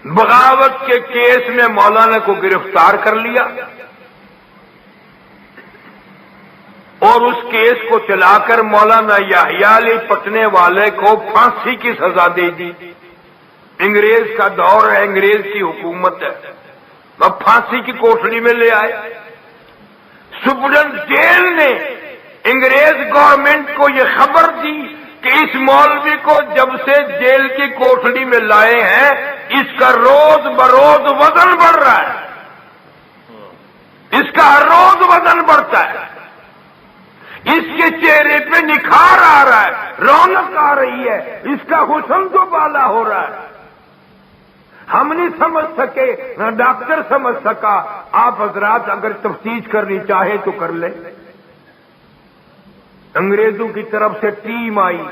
بغاوت کے کیس میں مولانا کو گرفتار کر لیا اور اس کیس کو چلا کر مولانا یحییٰ علی پٹنے والے کو پھانسی کی سزا دے دی۔ انگریز کا دور ہے، انگریز کی حکومت ہے، اب پھانسی کی کوٹڑی میں لے آئے۔ سپرڈنٹ جیل نے انگریز گورنمنٹ کو یہ خبر دی کہ اس مولوی کو جب سے جیل کی کوٹڑی میں لائے ہیں اس کا روز بروز وزن بڑھ رہا ہے، اس کا ہر روز وزن بڑھتا ہے، اس کے چہرے پہ نکھار آ رہا ہے، رونق آ رہی ہے، اس کا حسن تو بالا ہو رہا ہے۔ ہم نہیں سمجھ سکے، نہ ڈاکٹر سمجھ سکا۔ آپ حضرات اگر تفتیش کرنی چاہیں تو کر لیں۔ انگریزوں کی طرف سے ٹیم آئی،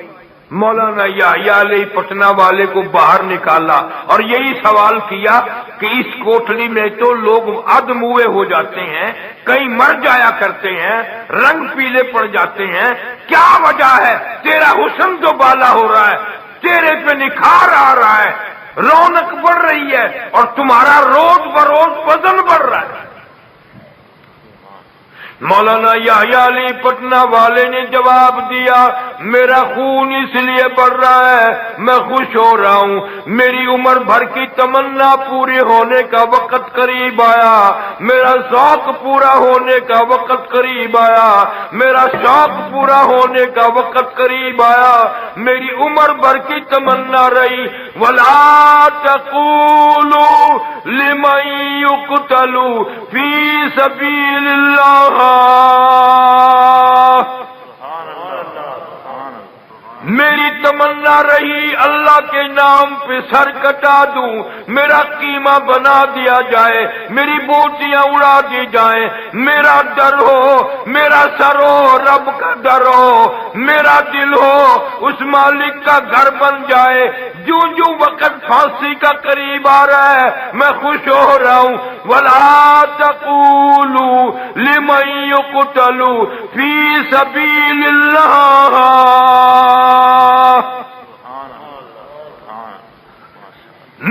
مولانا یحییٰ علی پٹنہ والے کو باہر نکالا اور یہی سوال کیا کہ اس کوٹڑی میں تو لوگ ادموئے ہو جاتے ہیں، کئی مر جایا کرتے ہیں، رنگ پیلے پڑ جاتے ہیں، کیا وجہ ہے؟ تیرا حسن تو بالا ہو رہا ہے، چہرے پہ نکھار آ رہا ہے، رونق بڑھ رہی ہے، اور تمہارا روز بروز وزن بڑھ رہا ہے۔ مولانا یحییٰ علی پٹنہ والے نے جواب دیا، میرا خون اس لیے بڑھ رہا ہے، میں خوش ہو رہا ہوں، میری عمر بھر کی تمنا پوری ہونے کا وقت قریب آیا، میرا ذوق پورا ہونے کا وقت قریب آیا، میرا شوق پورا ہونے کا وقت قریب آیا، میری عمر بھر کی تمنا رہی، وَلَا تَقُولُوا لِمَن يُقْتَلُ فِي سَبِيلِ اللَّهِ، میری تمنا رہی اللہ کے نام پہ سر کٹا دوں، میرا قیمہ بنا دیا جائے، میری بوٹیاں اڑا دی جائیں، میرا ڈر ہو، میرا سر ہو رب کا ڈر ہو، میرا دل ہو اس مالک کا گھر بن جائے۔ جو جو وقت پھانسی کا قریب آ رہا ہے میں خوش ہو رہا ہوں۔ وَلَا تَقُولُوا لِمَن يُقْتَلُ فِي سَبِيلِ اللَّهِ،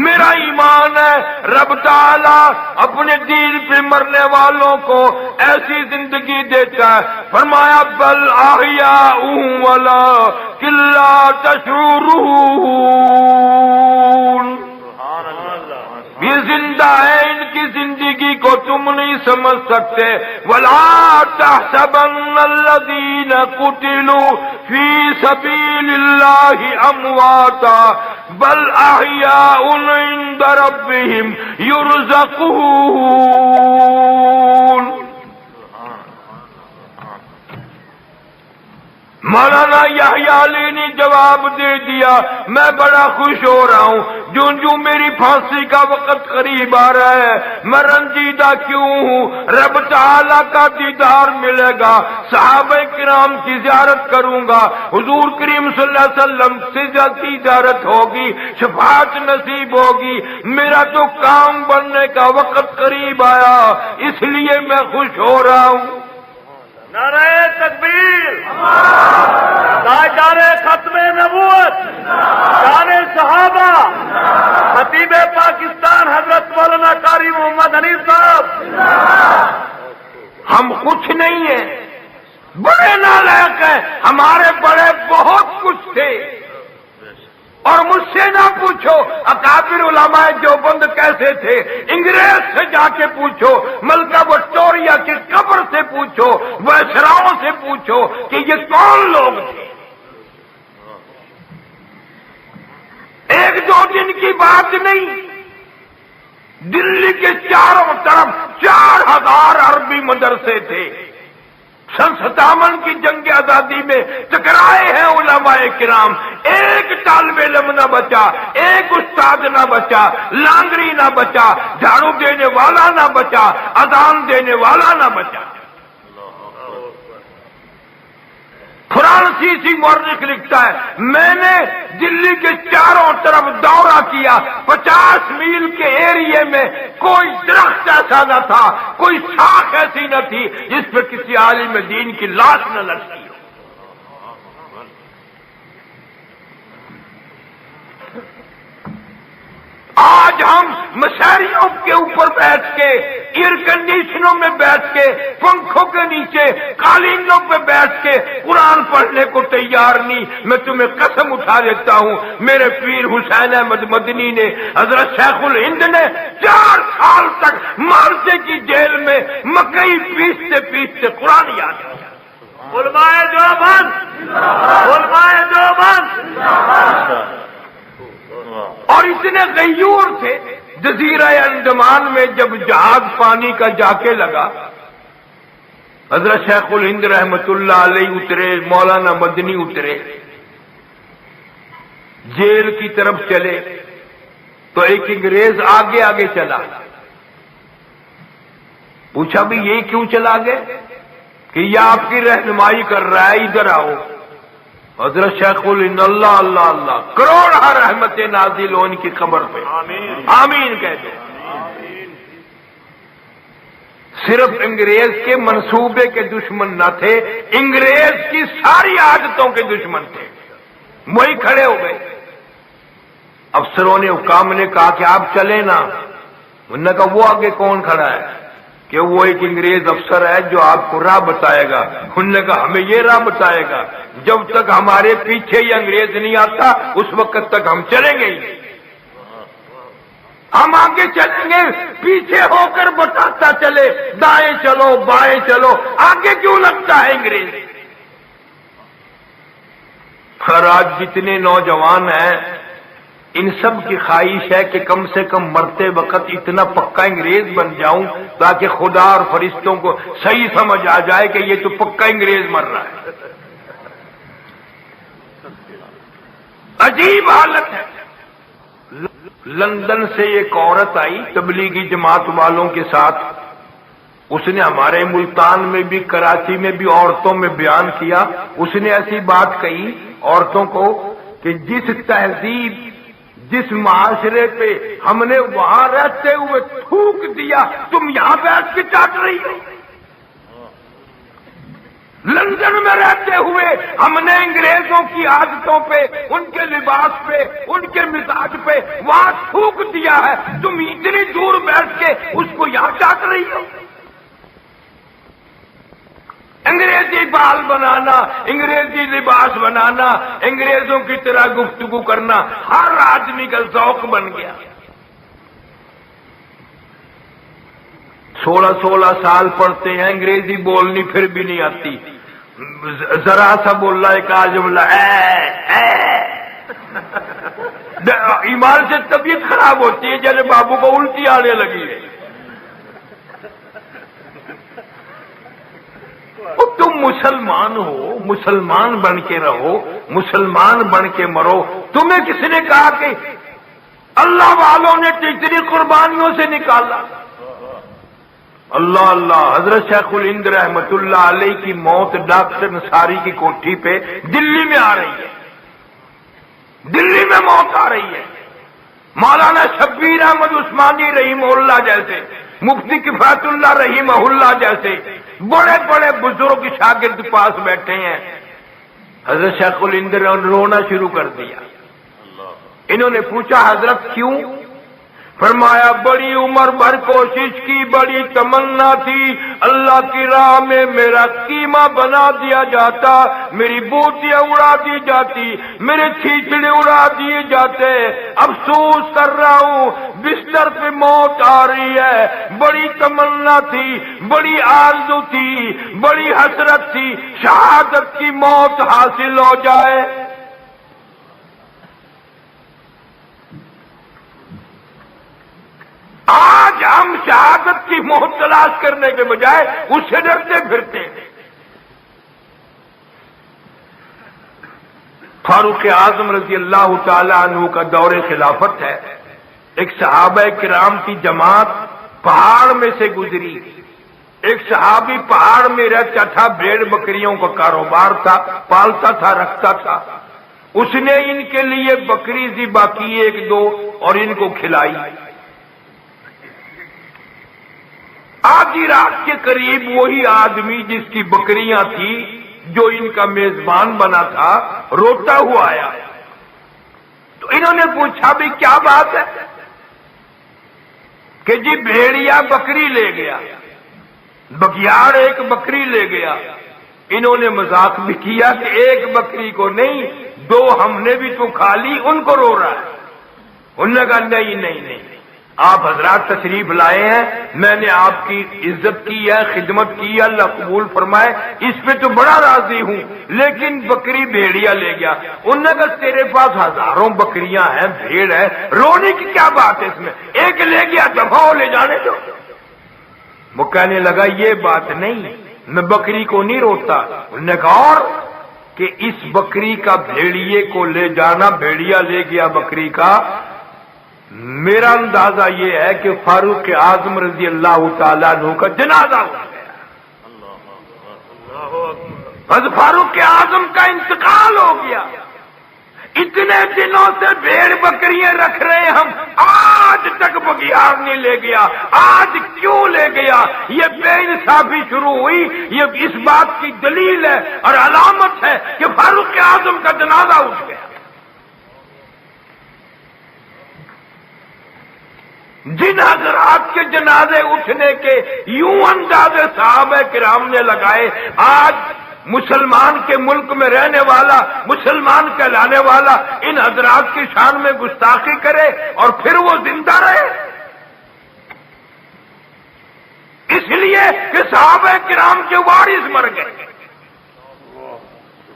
میرا ایمان ہے رب تعالی اپنے دین پہ مرنے والوں کو ایسی زندگی دیتا ہے۔ فرمایا بل احیاء ولکن لا تشعرون، یہ زندہ ہے، ان کی زندگی کو تم نہیں سمجھ سکتے۔ وَلَا تَحْسَبَنَّ الَّذِينَ قُتِلُوا فِي سَبِيلِ اللَّهِ أَمْوَاتًا بَلْ أَحْيَاءٌ عِندَ رَبِّهِمْ يُرْزَقُونَ۔ مولانا یحییٰ علی نے جواب دے دیا، میں بڑا خوش ہو رہا ہوں، جو میری پھانسی کا وقت قریب آ رہا ہے میں رنجیدہ کیوں ہوں، رب تعالیٰ کا دیدار ملے گا، صحابہ کرام کی زیارت کروں گا، حضور کریم صلی اللہ علیہ وسلم سے زیارت ہوگی، شفاعت نصیب ہوگی، میرا تو کام بننے کا وقت قریب آیا، اس لیے میں خوش ہو رہا ہوں۔ نعرہ تکبیر، تاجدار ختم نبوت، شان صحابہ، خطیب پاکستان حضرت مولانا قاری محمد حنیف صاحب۔ ہم کچھ نہیں ہیں، بڑے نالائق ہیں، ہمارے بڑے بہت کچھ تھے، اور مجھ سے نہ پوچھو اکابر علماء دیوبند کیسے تھے، انگریز سے جا کے پوچھو، ملکہ وکٹوریہ کی قبر سے پوچھو، ویسراؤں سے پوچھو کہ یہ کون لوگ تھے۔ ایک دو دن کی بات نہیں، دلی کے چاروں طرف 4000 عربی مدرسے تھے، سن 57 کی جنگ آزادی میں ٹکرائے ہیں علماء کرام، ایک طالب علم نہ بچا، ایک استاد نہ بچا، لانگری نہ بچا، جھاڑو دینے والا نہ بچا، اذان دینے والا نہ بچا۔ فرانسیسی مورخ لکھتا ہے میں نے دلی کے چاروں طرف دورہ کیا، 50 میل کے ایریے میں کوئی درخت ایسا نہ تھا، کوئی شاخ ایسی نہ تھی جس پہ کسی عالم دین کی لاش نہ لٹکی ہو۔ آج ہم مشاریوں کے اوپر بیٹھ کے، ایئر کنڈیشنوں میں بیٹھ کے، پنکھوں کے نیچے، قالینوں پہ بیٹھ کے قرآن پڑھنے کو تیار نہیں۔ میں تمہیں قسم اٹھا دیتا ہوں، میرے پیر حسین احمد مدنی نے، حضرت شیخ الہند نے 4 سال تک مالٹے کی جیل میں مکئی پیستے پیستے قرآن یاد کیا۔ علماء دیوبند، علماء دیوبند، اور اتنے غیور تھے، جزیرہ انڈمان میں جب جہاز پانی کا جا کے لگا، حضرت شیخ الہند رحمت اللہ علیہ اترے، مولانا مدنی اترے، جیل کی طرف چلے تو ایک انگریز آگے آگے چلا۔ پوچھا بھی یہ کیوں چلا گئے؟ کہ یہ آپ کی رہنمائی کر رہا ہے، ادھر آؤ۔ حضرت شیخ الہند اللہ اللہ اللہ، کروڑ رحمت نازل ہو ان کی قبر پہ، آمین کہہ دو۔ صرف انگریز کے منصوبے کے دشمن نہ تھے، انگریز کی ساری عادتوں کے دشمن تھے، وہی کھڑے ہو گئے۔ افسروں نے، حکام نے کہا کہ آپ چلیں نا۔ انہوں نے کہا وہ آگے کون کھڑا ہے؟ کہ وہ ایک انگریز افسر ہے جو آپ کو راہ بتائے گا۔ انہوں نے کہا ہمیں یہ راہ بتائے گا، جب تک ہمارے پیچھے یہ انگریز نہیں آتا اس وقت تک ہم چلیں گے ہی نہیں۔ ہم آگے چلیں گے، پیچھے ہو کر بتاتا چلے، دائیں چلو بائیں چلو، آگے کیوں لگتا ہے انگریز؟ اور آج جتنے نوجوان ہیں ان سب کی خواہش ہے کہ کم سے کم مرتے وقت اتنا پکا انگریز بن جاؤں تاکہ خدا اور فرشتوں کو صحیح سمجھ آ جائے کہ یہ تو پکا انگریز مر رہا ہے۔ عجیب حالت ہے۔ لندن سے ایک عورت آئی تبلیغی جماعت والوں کے ساتھ، اس نے ہمارے ملتان میں بھی، کراچی میں بھی عورتوں میں بیان کیا۔ اس نے ایسی بات کہی عورتوں کو کہ جس تہذیب، جس معاشرے پہ ہم نے وہاں رہتے ہوئے تھوک دیا، تم یہاں بیٹھ کے چاٹ رہی ہو۔ لندن میں رہتے ہوئے ہم نے انگریزوں کی عادتوں پہ، ان کے لباس پہ، ان کے مزاج پہ وہاں تھوک دیا ہے، تم اتنی دور بیٹھ کے اس کو یہاں چاٹ رہی ہو۔ انگریزی بال بنانا، انگریزی لباس بنانا، انگریزوں کی طرح گفتگو کرنا ہر آدمی کا ذوق بن گیا۔ 16 سال پڑھتے ہیں، انگریزی بولنی پھر بھی نہیں آتی، ذرا سا بول رہا ایک جملہ ایمان سے طبیعت خراب ہوتی ہے، جیسے بابو کو الٹی آنے لگی ہے۔ تم مسلمان ہو، مسلمان بن کے رہو، مسلمان بن کے مرو۔ تمہیں کس نے کہا کہ اللہ والوں نے اتنی قربانیوں سے نکالا؟ اللہ اللہ۔ حضرت شیخ الہند رحمت اللہ علیہ کی موت ڈاکٹر نصاری کی کوٹھی پہ دلی میں آ رہی ہے، دلی میں موت آ رہی ہے۔ مولانا شبیر احمد عثمانی رحمہ اللہ جیسے، مفتی کفایت اللہ رحمہ اللہ جیسے بڑے بڑے بزرگ شاگرد پاس بیٹھے ہیں۔ حضرت شیخ الہند نے رونا شروع کر دیا۔ انہوں نے پوچھا حضرت کیوں؟ فرمایا بڑی عمر بھر کوشش کی، بڑی تمنا تھی اللہ کی راہ میں میرا قیمہ بنا دیا جاتا، میری بوٹیاں اڑا دی جاتی، میرے چھیچڑے اڑا دیے جاتے، افسوس کر رہا ہوں بستر پہ موت آ رہی ہے۔ بڑی تمنا تھی، بڑی آرزو تھی، بڑی حسرت تھی شہادت کی موت حاصل ہو جائے۔ آج ہم شہادت کی موت تلاش کرنے کے بجائے اس سے ڈرتے پھرتے ہیں۔ فاروق اعظم رضی اللہ تعالی عنہ کا دور خلافت ہے، ایک صحابہ کرام کی جماعت پہاڑ میں سے گزری۔ ایک صحابی پہاڑ میں رہتا تھا، بھیڑ بکریوں کا کاروبار تھا، پالتا تھا، رکھتا تھا۔ اس نے ان کے لیے بکری ذبح کی 1-2 اور ان کو کھلائی۔ آدھی رات کے قریب وہی آدمی جس کی بکریاں تھیں، جو ان کا میزبان بنا تھا، روتا ہوا آیا۔ تو انہوں نے پوچھا بھی کیا بات ہے؟ کہ جی بھیڑیا بکری لے گیا، بگیاڑ ایک بکری لے گیا۔ انہوں نے مذاق بھی کیا کہ ایک بکری کو نہیں، دو ہم نے بھی تو کھا لی، ان کو رو رہا ہے۔ انہوں نے کہا نہیں نہیں نہیں، آپ حضرات تشریف لائے ہیں، میں نے آپ کی عزت کی ہے، خدمت کی ہے، اللہ قبول فرمائے، اس پہ تو بڑا راضی ہوں، لیکن بکری بھیڑیا لے گیا۔ انہوں نے کہا تیرے پاس ہزاروں بکریاں ہیں، بھیڑ ہے، رونے کی کیا بات ہے اس میں، ایک لے گیا دفعہ لے جانے دو۔ وہ کہنے لگا یہ بات نہیں، میں بکری کو نہیں روتا۔ انہوں نے کہا اور کہ اس بکری کا بھیڑیے کو لے جانا، بھیڑیا لے گیا بکری کا، میرا اندازہ یہ ہے کہ فاروق اعظم رضی اللہ تعالیٰ عنہ کا جنازہ ہو گیا، بس فاروق اعظم کا انتقال ہو گیا۔ اتنے دنوں سے بھیڑ بکریاں رکھ رہے ہم، آج تک بگیار نہیں لے گیا، آج کیوں لے گیا؟ یہ بے انصافی شروع ہوئی، یہ اس بات کی دلیل ہے اور علامت ہے کہ فاروق اعظم کا جنازہ اٹھ گیا۔ جن حضرات کے جنازے اٹھنے کے یوں اندازے صحابہ کرام نے لگائے، آج مسلمان کے ملک میں رہنے والا، مسلمان کہلانے والا ان حضرات کی شان میں گستاخی کرے اور پھر وہ زندہ رہے، اس لیے کہ صحابہ کرام کے وارث مر گئے،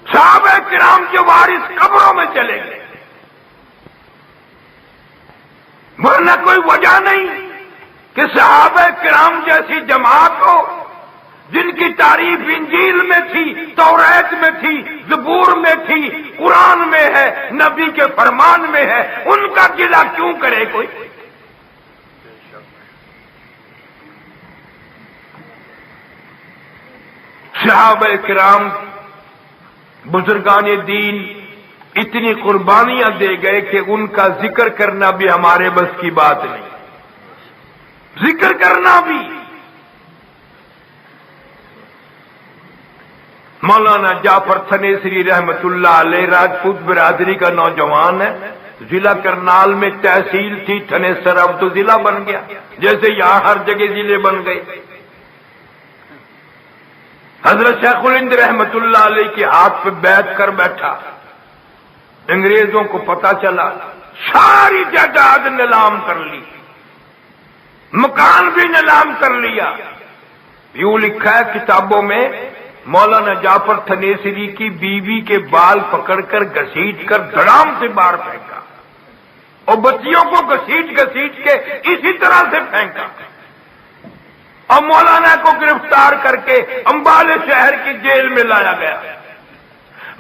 صحابہ کرام کے وارث قبروں میں چلے گئے، ورنہ کوئی وجہ نہیں کہ صحابہ کرام جیسی جماعت ہو جن کی تعریف انجیل میں تھی، توریت میں تھی، زبور میں تھی، قرآن میں ہے، نبی کے فرمان میں ہے، ان کا گلہ کیوں کرے کوئی؟ صحابہ کرام بزرگان دین اتنی قربانیاں دے گئے کہ ان کا ذکر کرنا بھی ہمارے بس کی بات نہیں، ذکر کرنا بھی۔ مولانا جعفر تھنیسری رحمت اللہ علیہ راجپوت برادری کا نوجوان ہے، ضلع کرنال میں تحصیل تھی تھنیسر، اب تو ضلع بن گیا، جیسے یہاں ہر جگہ ضلع بن گئے۔ حضرت شیخ الہند رحمت اللہ علیہ کے ہاتھ پہ بیٹھ کر بیٹھا، انگریزوں کو پتا چلا، ساری جائیداد نیلام کر لی، مکان بھی نیلام کر لیا۔ یوں لکھا ہے کتابوں میں، مولانا جعفر تھنیسری کی بیوی کے بال پکڑ کر گھسیٹ کر دھڑام سے باہر پھینکا اور بچیوں کو گھسیٹ گھسیٹ کے اسی طرح سے پھینکا، اور مولانا کو گرفتار کر کے امبالے شہر کی جیل میں لایا گیا۔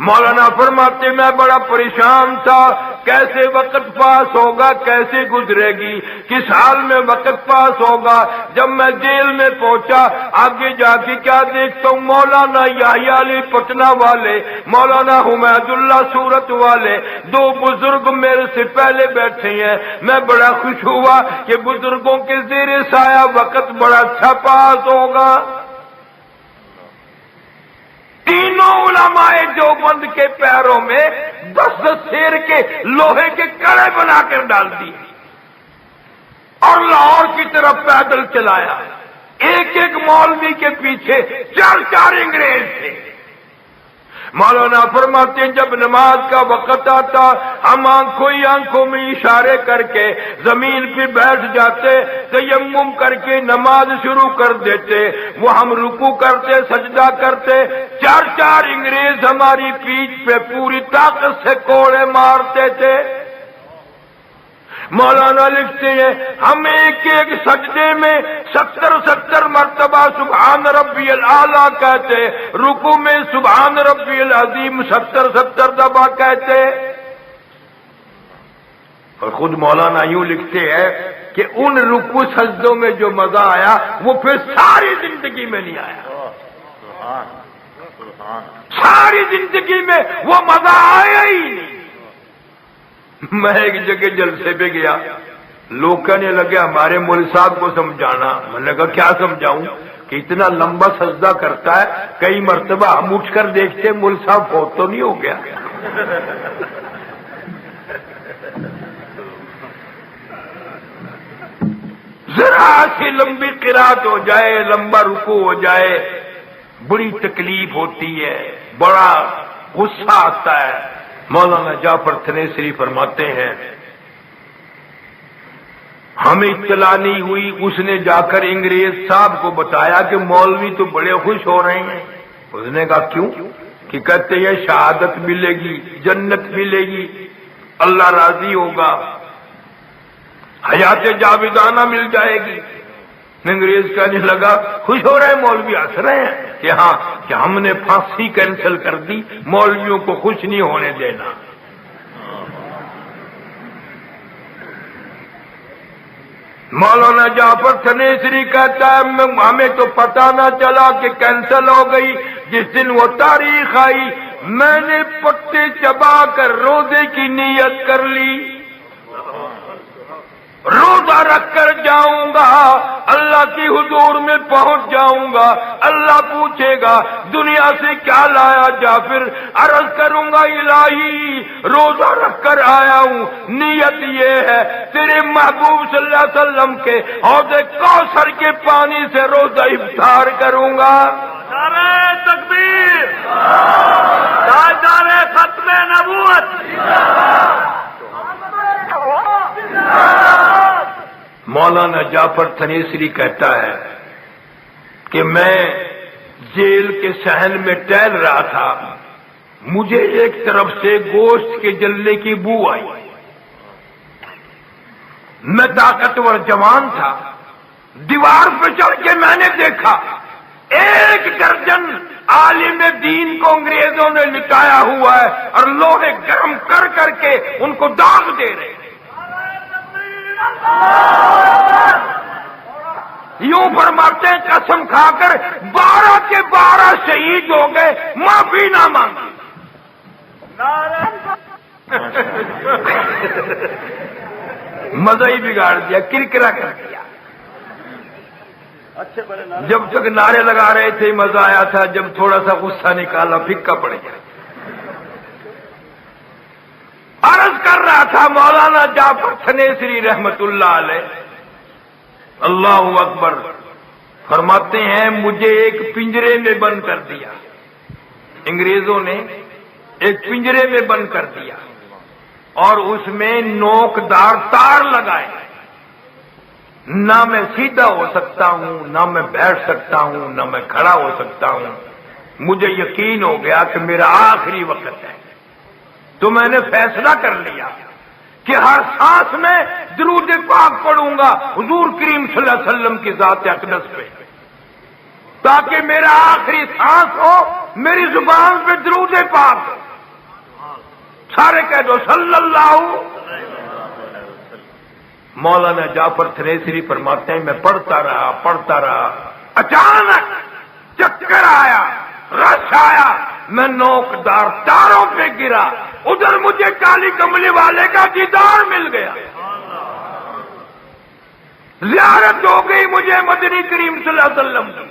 مولانا فرماتے میں بڑا پریشان تھا، کیسے وقت پاس ہوگا، کیسے گزرے گی، کس حال میں وقت پاس ہوگا۔ جب میں جیل میں پہنچا، آگے جا کے کیا دیکھتا ہوں، مولانا یحییٰ علی پٹنہ والے، مولانا حمید اللہ سورت والے، دو بزرگ میرے سے پہلے بیٹھے ہیں۔ میں بڑا خوش ہوا کہ بزرگوں کے زیر سایہ وقت بڑا اچھا پاس ہوگا۔ تینوں علماء دیوبند کے پیروں میں 10 سیر کے لوہے کے کڑے بنا کر ڈال دی اور لاہور کی طرف پیدل چلایا۔ ایک ایک مولوی کے پیچھے 4 انگریز تھے۔ مولانا فرماتے ہیں جب نماز کا وقت آتا، ہم آنکھوں میں اشارے کر کے زمین پہ بیٹھ جاتے، تیمم کر کے نماز شروع کر دیتے، وہ ہم رکوع کرتے، سجدہ کرتے، 4 انگریز ہماری پیٹھ پہ پوری طاقت سے کوڑے مارتے تھے۔ مولانا لکھتے ہیں ہم ایک ایک سجدے میں 70 مرتبہ سبحان ربی الاعلیٰ کہتے، رکوع میں سبحان ربی العظیم 70 دفعہ کہتے۔ اور خود مولانا یوں لکھتے ہیں کہ ان رکوع سجدوں میں جو مزہ آیا وہ پھر ساری زندگی میں نہیں آیا، ساری زندگی میں وہ مزہ آیا ہی نہیں۔ میں ایک جگہ جلسے پہ گیا، لوگ کہنے لگے ہمارے مول صاحب کو سمجھانا۔ میں نے کہا کیا سمجھاؤں کہ اتنا لمبا سجدہ کرتا ہے، کئی مرتبہ ہم اٹھ کر دیکھتے مول صاحب فوت تو نہیں ہو گیا۔ ذرا سی لمبی قرات ہو جائے، لمبا رکوع ہو جائے، بڑی تکلیف ہوتی ہے، بڑا غصہ آتا ہے۔ مولانا جعفر تھنیسری فرماتے ہیں ہمیں اطلاع نہیں ہوئی، اس نے جا کر انگریز صاحب کو بتایا کہ مولوی تو بڑے خوش ہو رہے ہیں۔ اس نے کہا کیوں؟ کہ کہتے ہیں شہادت ملے گی، جنت ملے گی، اللہ راضی ہوگا، حیات جاویدانہ مل جائے گی۔ انگریز کہنے لگا خوش ہو رہے ہیں، مولوی ہنس رہے ہیں کہ ہاں، کہ ہم نے پھانسی کینسل کر دی، مولویوں کو خوش نہیں ہونے دینا۔ مولانا جعفر تھنیسری کہتا ہے ہمیں تو پتہ نہ چلا کہ کینسل ہو گئی، جس دن وہ تاریخ آئی میں نے پتے چبا کر روزے کی نیت کر لی، روزہ رکھ کر جاؤں گا، اللہ کی حضور میں پہنچ جاؤں گا، اللہ پوچھے گا دنیا سے کیا لایا جعفر؟ عرض کروں گا الہی روزہ رکھ کر آیا ہوں، نیت یہ ہے تیرے محبوب صلی اللہ علیہ وسلم کے حوض کوثر کے پانی سے روزہ افطار کروں گا۔ نعرہ تکبیر، تاجدار ختم نبوت۔ مولانا جعفر تھنیسری کہتا ہے کہ میں جیل کے صحن میں ٹہل رہا تھا، مجھے ایک طرف سے گوشت کے جلنے کی بو آئی، میں طاقتور جوان تھا، دیوار پہ چڑھ کے میں نے دیکھا 1 درجن عالم دین کو انگریزوں نے لٹایا ہوا ہے اور لوہے گرم کر کر کے ان کو داغ دے رہے ہیں۔ یوں فرماتے ہیں قسم کھا کر 12 کے 12 شہید ہو گئے، معافی نہ مانگی۔ مزہ ہی بگاڑ دیا، کرکرا کر دیا۔ جب تک نعرے لگا رہے تھے مزہ آیا تھا، جب تھوڑا سا غصہ نکالا پھکا پڑ گیا۔ عرض کر رہا تھا مولانا جعفر تھنیسری رحمت اللہ علیہ، اللہ اکبر، فرماتے ہیں مجھے ایک پنجرے میں بند کر دیا، انگریزوں نے ایک پنجرے میں بند کر دیا اور اس میں نوکدار تار لگائے، نہ میں سیدھا ہو سکتا ہوں، نہ میں بیٹھ سکتا ہوں، نہ میں کھڑا ہو سکتا ہوں۔ مجھے یقین ہو گیا کہ میرا آخری وقت ہے، تو میں نے فیصلہ کر لیا کہ ہر سانس میں درود پاک پڑھوں گا حضور کریم صلی اللہ علیہ وسلم کی ذات اقدس پہ، تاکہ میرا آخری سانس ہو میری زبان پہ درود پاک ہو۔ سارے کہہ دو صلی اللہ۔ مولانا جعفر تھنیسری فرماتے ہیں میں پڑھتا رہا، اچانک چکر آیا، رش آیا، میں نوکدار تاروں پہ گرا، ادھر مجھے کالی کملی والے کا دیدار مل گیا، زیارت ہو گئی مجھے مدنی کریم صلی اللہ علیہ وسلم کی۔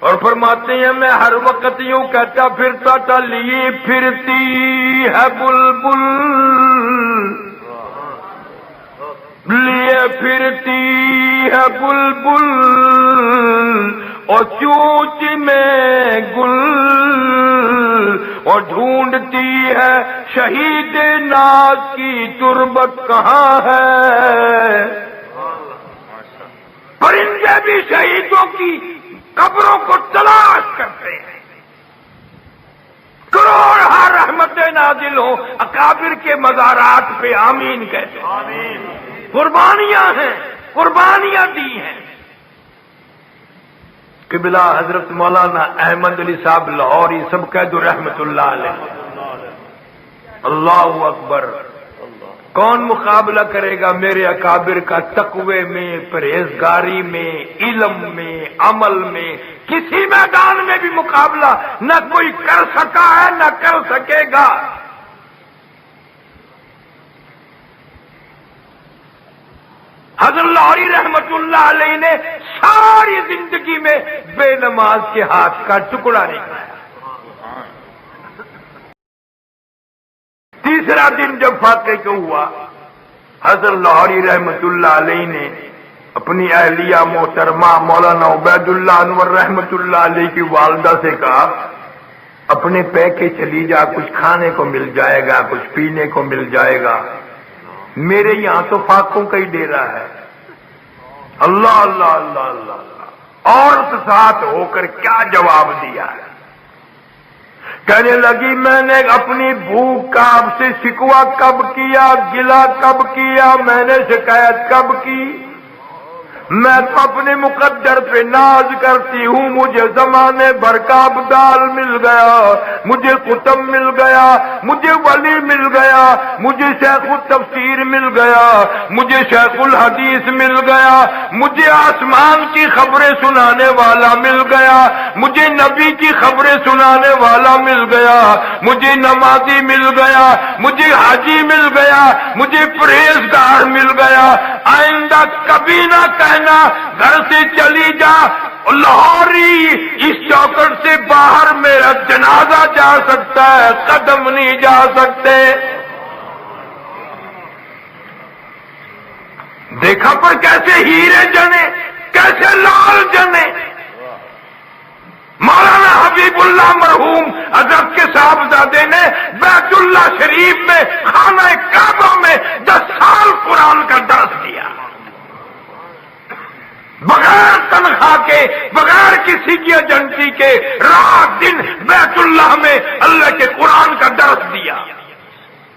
اور فرماتے ہیں میں ہر وقت یوں کہتا پھرتا تھا لیے پھرتی ہے بلبل، لیے پھرتی ہے بلبل اور چونچ میں گل، اور ڈھونڈتی ہے شہید ناز کی تربت کہاں ہے۔ پرندے بھی شہیدوں کی قبروں کو تلاش کرتے ہیں۔ کروڑ ہر رحمت نازل ہو اکابر کے مزارات پہ آمین کہتے ہیں۔ آمین۔ قربانیاں ہیں، قربانیاں دی ہیں۔ قبلہ حضرت مولانا احمد علی صاحب لاہوری سب کہہ دو رحمت اللہ علیہ۔ اللہ اکبر۔ کون مقابلہ کرے گا میرے اکابر کا تقوی میں، پرہیزگاری میں، علم میں، عمل میں؟ کسی میدان میں بھی مقابلہ نہ کوئی کر سکا ہے نہ کر سکے گا۔ حضرت لاہوری رحمت اللہ علیہ نے ساری زندگی میں بے نماز کے ہاتھ کا ٹکڑا نہیں کھایا۔ تیسرا دن جب فاتح کو ہوا، حضرت لاہوری رحمت اللہ علیہ نے اپنی اہلیہ محترمہ مولانا عبید اللہ انور رحمت اللہ علیہ کی والدہ سے کہا اپنے پے کے چلی جا، کچھ کھانے کو مل جائے گا، کچھ پینے کو مل جائے گا، میرے یہاں تو فاقوں کا ہی ڈیرا ہے۔ اللہ اللہ اللہ اللہ اللہ، عورت ساتھ ہو کر کیا جواب دیا ہے؟ کہنے لگی میں نے اپنی بھوک کا آپ سے شکوہ کب کیا، گلا کب کیا، میں نے شکایت کب کی؟ میں تو اپنے مقدر پہ ناز کرتی ہوں، مجھے زمانے بھر کا ابدال مل گیا، مجھے قطب مل گیا، مجھے ولی مل گیا، مجھے شیخ التفسیر مل گیا، مجھے شیخ الحدیث مل گیا، مجھے آسمان کی خبریں سنانے والا مل گیا، مجھے نبی کی خبریں سنانے والا مل گیا، مجھے نمازی مل گیا، مجھے حاجی مل گیا، مجھے پرہیزگار مل گیا۔ آئندہ کبھی نہ کہنا گھر سے چلی جا، لاہوری اس چوکٹ سے باہر میرا جنازہ جا سکتا ہے، قدم نہیں جا سکتے۔ دیکھا پر کیسے ہیرے جنے، کیسے لال جنے۔ مولانا حبیب اللہ مرحوم حضرت کے صاحبزادے نے بیت اللہ شریف میں خانہ کعبہ میں 10 سال قرآن کا درس دیا، بغیر تنخواہ کے، بغیر کسی کی ایجنسی کے، رات دن بیت اللہ میں اللہ کے قرآن کا درس دیا۔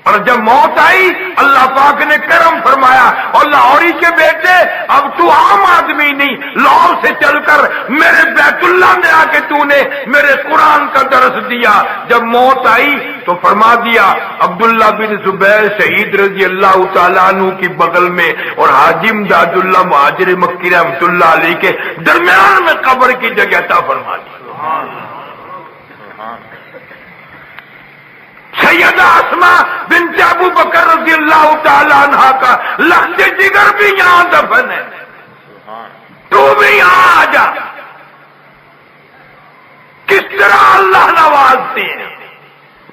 اور جب موت آئی اللہ پاک نے کرم فرمایا، اور لاہوری کے بیٹے اب تو عام آدمی نہیں، لاہور سے چل کر میرے بیت اللہ میں آ کے تو نے میرے قرآن کا درس دیا۔ جب موت آئی تو فرما دیا عبداللہ بن زبیر شہید رضی اللہ تعالیٰ عنہ کی بغل میں، اور حاجی امداد اللہ مہاجر مکی رحمت اللہ علیہ کے درمیان میں قبر کی جگہ عطا فرما دی۔ سیدہ اسماء بنت ابو بکر رضی اللہ تعالیٰ عنہ کا لخت جگر بھی یہاں دفن ہے، تو بھی یہاں آ جا۔ کس طرح اللہ نوازتے ہیں۔